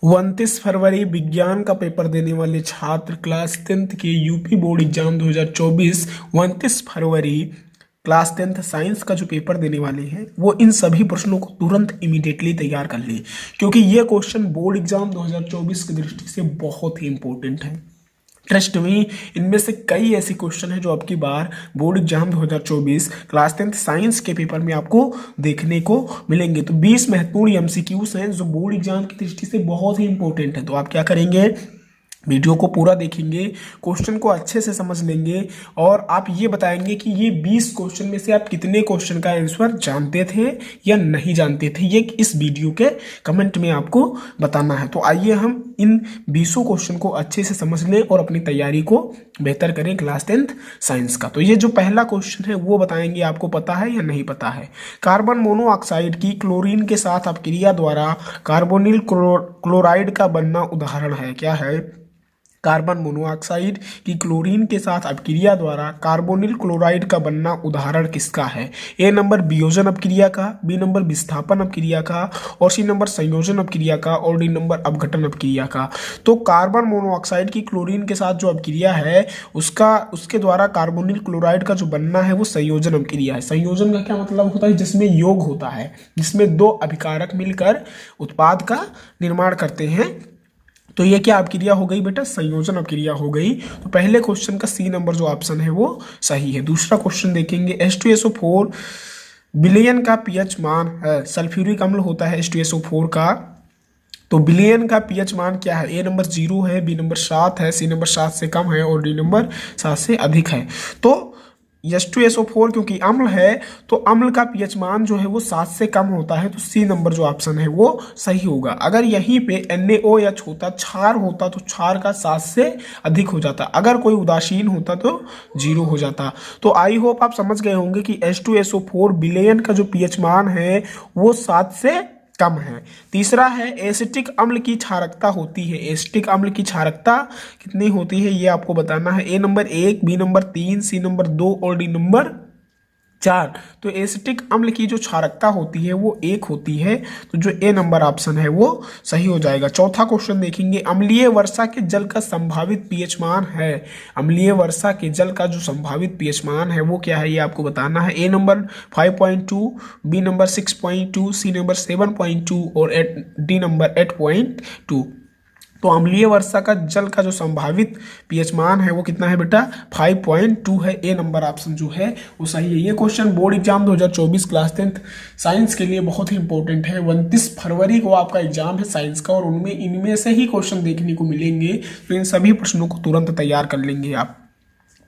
29 फरवरी विज्ञान का पेपर देने वाले छात्र क्लास 10th के यूपी बोर्ड एग्जाम 2024 29 फरवरी क्लास 10th साइंस का जो पेपर देने वाले हैं वो इन सभी प्रश्नों को तुरंत इमीडिएटली तैयार कर लें, क्योंकि ये क्वेश्चन बोर्ड एग्जाम 2024 की दृष्टि से बहुत ही इंपॉर्टेंट है। ट्रस्ट में इनमें से कई ऐसे क्वेश्चन हैं जो आपकी बार board exam 2024 class 10th science के पेपर में आपको देखने को मिलेंगे। तो 20 महत्वपूर्ण एमसीक्यूज हैं जो बोर्ड एग्जाम की दृष्टि से बहुत ही इंपॉर्टेंट है। तो आप क्या करेंगे, वीडियो को पूरा देखेंगे, क्वेश्चन को अच्छे से समझ लेंगे और आप ये बताएंगे कि ये 20 क्वेश्चन में से आप कितने क्वेश्चन का आंसर जानते थे या नहीं जानते थे, ये इस वीडियो के कमेंट में आपको बताना है। तो आइए हम इन 20 क्वेश्चन को अच्छे से समझ लें और अपनी तैयारी को बेहतर करें क्लास 10th साइंस का। तो ये जो पहला क्वेश्चन है वो बताएंगे आपको पता है या नहीं पता है। कार्बन मोनोऑक्साइड की क्लोरीन के साथ अपक्रिया द्वारा कार्बोनिल क्लोराइड का बनना उदाहरण है, क्या है? कार्बन मोनोऑक्साइड की क्लोरीन के साथ अपक्रिया द्वारा कार्बोनिल क्लोराइड का बनना उदाहरण किसका है? ए नंबर वियोजन अपक्रिया का, बी नंबर विस्थापन अपक्रिया का, और सी नंबर संयोजन अपक्रिया का, और डी नंबर अपघटन अपक्रिया का। तो कार्बन मोनोऑक्साइड की क्लोरीन के साथ जो अपक्रिया है उसके द्वारा कार्बोनिल क्लोराइड का जो बनना है वो संयोजन अपक्रिया है। संयोजन का क्या मतलब होता है? जिसमें योग होता है, जिसमें दो अभिकारक मिलकर उत्पाद का निर्माण करते हैं। तो ये क्या अपक्रिया हो गई बेटा? संयोजन अपक्रिया हो गई। तो पहले क्वेश्चन का सी नंबर जो ऑप्शन है वो सही है। दूसरा क्वेश्चन देखेंगे, H2SO4 विलयन का पीएच मान है, सल्फ्यूरिक अम्ल होता है H2SO4 का, तो विलयन का पीएच मान क्या है? ए नंबर 0 है, बी नंबर 7 है, सी नंबर 7 से कम है और डी नंबर 7 से अधिक है। तो H2SO4 क्योंकि अम्ल है तो अम्ल का पीएच मान जो है वो 7 से कम होता है, तो सी नंबर जो ऑप्शन है वो सही होगा। अगर यहीं पे NaOH होता, क्षार होता, तो क्षार का 7 से अधिक हो जाता। अगर कोई उदासीन होता तो 0 हो जाता। तो आई होप आप समझ गए होंगे कि H2SO4 विलयन का जो पीएच मान है वो 7 से कम है। तीसरा है, एसिटिक अम्ल की क्षारकता होती है। एसिटिक अम्ल की क्षारकता कितनी होती है ये आपको बताना है। A number 1, B number 3, C number 2 और डी नंबर 4। तो एसिटिक अम्ल की जो क्षारकता होती है वो 1 होती है, तो जो ए नंबर ऑप्शन है वो सही हो जाएगा। चौथा क्वेश्चन देखेंगे, अम्लीय वर्षा के जल का संभावित पीएच मान है। अम्लीय वर्षा के जल का जो संभावित पीएच मान है वो क्या है ये आपको बताना है। A number 5.2, B number 6.2, C number 7.2 और डी नंबर 8.2। तो अम्लीय वर्षा का जल का जो संभावित पीएच मान है वो कितना है बेटा? 5.2 है। ए नंबर ऑप्शन जो है वो सही है। ये question board exam 2024 class 10th science के लिए बहुत ही इंपॉर्टेंट है। 29 फरवरी को आपका एग्जाम है साइंस का और उनमें इनमें से ही क्वेश्चन देखने को मिलेंगे, तो इन सभी प्रश्नों को तुरंत तैयार कर लेंगे आप।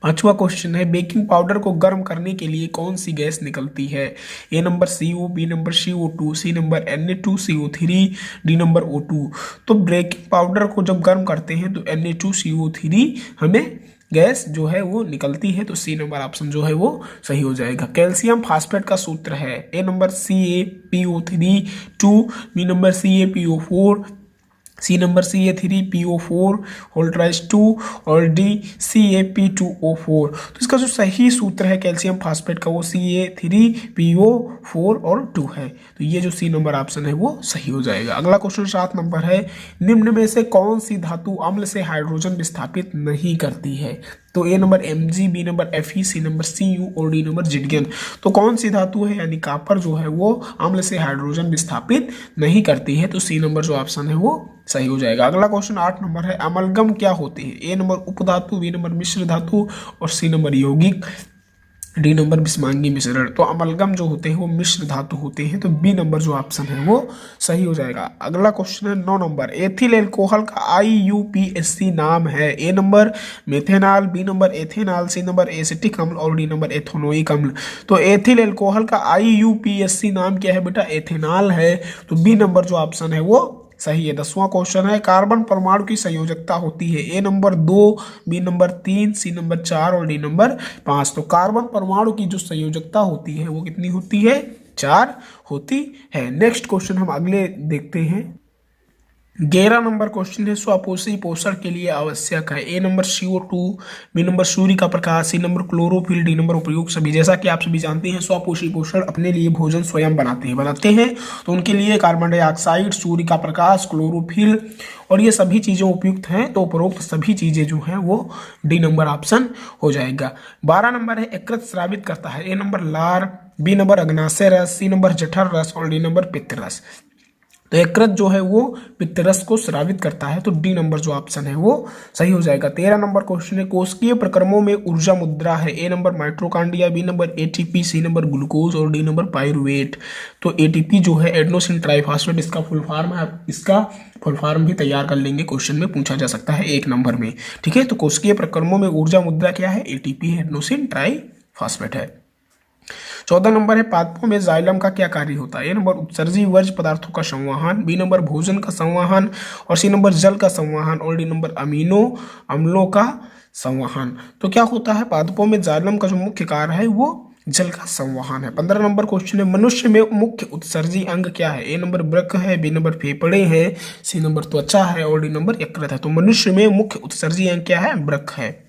पांचवा क्वेश्चन है, बेकिंग पाउडर को गर्म करने के लिए कौन सी गैस निकलती है? A number CO, B number CO2, C number Na2CO3, D number O2। तो बेकिंग पाउडर को जब गर्म करते हैं तो Na2CO3 हमें गैस जो है वो निकलती है, तो सी नंबर ऑप्शन जो है वो सही हो जाएगा। कैल्शियम फास्फेट का सूत्र है, A number CaPO3 2, B number CaPO4, C number Ca3PO4 2 और डी CaP2O4। तो इसका जो सही सूत्र है कैल्शियम फास्फेट का वो Ca3PO4 और 2 है, तो ये जो सी नंबर ऑप्शन है वो सही हो जाएगा। अगला क्वेश्चन 7 नंबर है, निम्न में से कौन सी धातु अम्ल से हाइड्रोजन विस्थापित नहीं करती है? तो A number Mg, B number Fe, C number Cu और डी नंबर Zn। तो कौन सी धातु है यानी कॉपर जो है वो अम्ल से हाइड्रोजन विस्थापित नहीं करती है, तो सी नंबर जो ऑप्शन है वो सही हो जाएगा। अगला क्वेश्चन 8 नंबर है, अमलगम क्या होते हैं? ए नंबर उपधातु, बी नंबर मिश्र धातु और सी नंबर यौगिक, डी नंबर विषमांगी मिश्रण। तो अमलगम जो होते हैं वो मिश्र धातु होते हैं, तो बी नंबर जो ऑप्शन है वो सही हो जाएगा। अगला क्वेश्चन है 9 नंबर, एथिल एल्कोहल का IUPAC नाम है। A number methanol, B number ethanol, C number acetic अम्ल और डी नंबर एथेनोइक अम्ल। तो एथिल एल्कोहल का IUPAC नाम क्या है बेटा? एथेनॉल है, तो बी नंबर जो ऑप्शन है वो सही है। 10वां क्वेश्चन है, कार्बन परमाणु की संयोजकता होती है। A number 2, B number 3, C number 4 और डी नंबर 5। तो कार्बन परमाणु की जो संयोजकता होती है वो कितनी होती है? 4 होती है। नेक्स्ट क्वेश्चन हम अगले देखते हैं। 11 नंबर क्वेश्चन है स्वापोषी पोषण के लिए आवश्यक है। A number CO2, B number सूर्य का प्रकाश, C number chlorophyll, D number उपयोग सभी। जैसा कि आप सभी जानते हैं स्वापोषी पोषण अपने लिए भोजन स्वयं बनाते हैं तो उनके लिए कार्बन डाइऑक्साइड, सूर्य का प्रकाश, क्लोरोफिल और ये सभी चीज़ें उपयुक्त हैं। तो उपरोक्त सभी चीज़ें जो हैं वो डी नंबर ऑप्शन हो जाएगा। 12 नंबर है यकृत स्रावित करता है। ए नंबर लार, बी नंबर अग्नाशय रस, सी नंबर जठर रस और डी नंबर पित्त रस। तो यकृत जो है वो पित्तरस को स्रावित करता है, तो डी नंबर जो ऑप्शन है वो सही हो जाएगा। 13 नंबर क्वेश्चन है कोशिकीय प्रक्रमों में ऊर्जा मुद्रा है। A number mitochondria, B number ATP, C number glucose और डी नंबर पायरुवेट। तो एटीपी जो है एडेनोसिन ट्राइफॉस्फेट, इसका फुल फॉर्म है। आप इसका फुल फॉर्म भी तैयार कर लेंगे, क्वेश्चन में पूछा जा सकता है 1 नंबर में। ठीक है, तो कोशिकीय प्रक्रमों में ऊर्जा मुद्रा क्या है? एटीपी है, एडेनोसिन ट्राइफॉस्फेट है। 14 नंबर है पादपों में जाइलम का क्या कार्य होता है? ए नंबर उत्सर्जी वर्ज्य पदार्थों का संवहन, बी नंबर भोजन का संवहन और सी नंबर जल का संवहन और डी नंबर अमीनो अम्लों का संवहन। तो क्या होता है पादपों में जाइलम का जो मुख्य कार्य है वो जल का संवहन है। 15 नंबर क्वेश्चन है मनुष्य में मुख्य उत्सर्जी अंग क्या है? ए नंबर वृक्क है, बी नंबर फेफड़े है, सी नंबर त्वचा है और डी नंबर यकृत है। तो मनुष्य में मुख्य उत्सर्जी अंग क्या है? वृक्क है।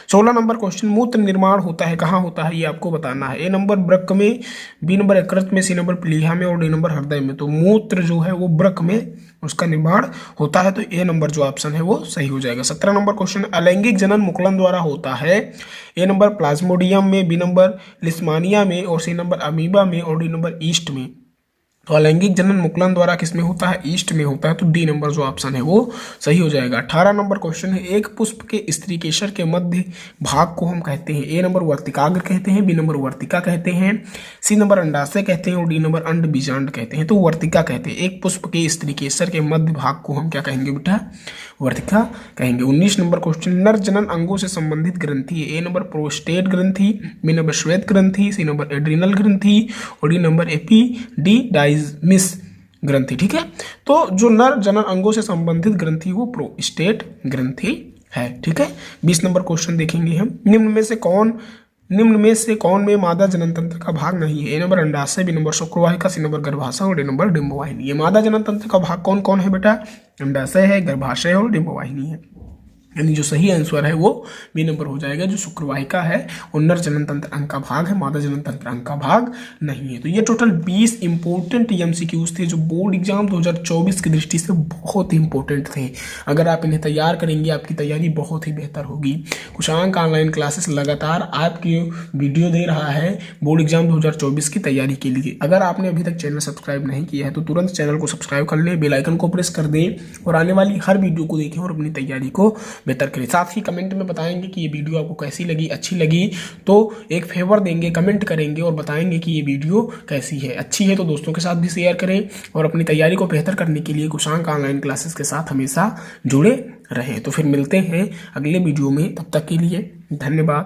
16 नंबर क्वेश्चन मूत्र निर्माण होता है कहाँ होता है? ये आपको बताना है। ए नंबर वृक्क में, बी नंबर यकृत में, सी नंबर प्लीहा में और डी नंबर हृदय में। तो मूत्र जो है वो वृक्क में उसका निर्माण होता है, तो ए नंबर जो ऑप्शन है वो सही हो जाएगा। 17 नंबर क्वेश्चन अलैंगिक जनन मुकुलन द्वारा होता है। ए नंबर प्लाज्मोडियम में, बी नंबर लिस्मानिया में और सी नंबर अमीबा में और डी नंबर ईस्ट में। तो अलैंगिक जनन मुकुलन द्वारा किसमें होता है? ईस्ट में होता है, तो डी नंबर जो ऑप्शन है वो सही हो जाएगा। 18 नंबर क्वेश्चन है एक पुष्प के स्त्री केसर के मध्य भाग को हम कहते हैं। ए नंबर वर्तिकाग्र कहते हैं, बी नंबर वर्तिका कहते हैं, सी नंबर अंडाशय कहते हैं और डी नंबर अंड बीजांड कहते हैं। तो वर्तिका कहते हैं। एक पुष्प के स्त्री केसर के मध्य भाग को हम क्या कहेंगे बेटा? वर्तिका कहेंगे। 19 नंबर क्वेश्चन नर जनन अंगों से संबंधित ग्रंथि है। ए नंबर प्रोस्टेट ग्रंथि, बी नंबर श्वेत ग्रंथि, सी नंबर एड्रिनल ग्रंथि और डी नंबर एपिडिडाइमिस ग्रंथि। ठीक है, तो जो नर जनन अंगों से संबंधित ग्रंथि वो प्रोस्टेट ग्रंथि है। ठीक है, 20 नंबर क्वेश्चन देखेंगे हम। निम्न में से कौन में मादा जनन तंत्र का भाग नहीं है? ए नंबर अंडाशय, बी नंबर शुक्रवाहिका, सी नंबर गर्भाशय और डी नंबर डिंबवाहिनी। ये मादा जनन तंत्र का भाग कौन कौन है बेटा? अंडाशय है, गर्भाशय और डिंबवाहिनी है। यानी जो सही आंसर है वो बी नंबर हो जाएगा। जो शुक्रवाहिका है वो नर जनन तंत्र अंग का भाग है, मादा जनन तंत्र अंग का भाग नहीं है। तो ये टोटल 20 इंपॉर्टेंट एमसीक्यूज थे जो बोर्ड एग्जाम 2024 की दृष्टि से बहुत इंपॉर्टेंट थे। अगर आप इन्हें तैयार करेंगे आपकी तैयारी बहुत ही बेहतर होगी। कुशांक ऑनलाइन क्लासेस लगातार आपकी वीडियो दे रहा है बोर्ड एग्जाम 2024 की तैयारी के लिए। अगर आपने अभी तक चैनल सब्सक्राइब नहीं किया है तो तुरंत चैनल को सब्सक्राइब कर लें, बेल आइकन को प्रेस कर दें और आने वाली हर वीडियो को देखें और अपनी तैयारी को बेहतर करें। साथ ही कमेंट में बताएंगे कि ये वीडियो आपको कैसी लगी, अच्छी लगी तो एक फेवर देंगे, कमेंट करेंगे और बताएंगे कि ये वीडियो कैसी है। अच्छी है तो दोस्तों के साथ भी शेयर करें और अपनी तैयारी को बेहतर करने के लिए कुशांक ऑनलाइन क्लासेस के साथ हमेशा जुड़े रहें। तो फिर मिलते हैं अगले वीडियो में, तब तक के लिए धन्यवाद।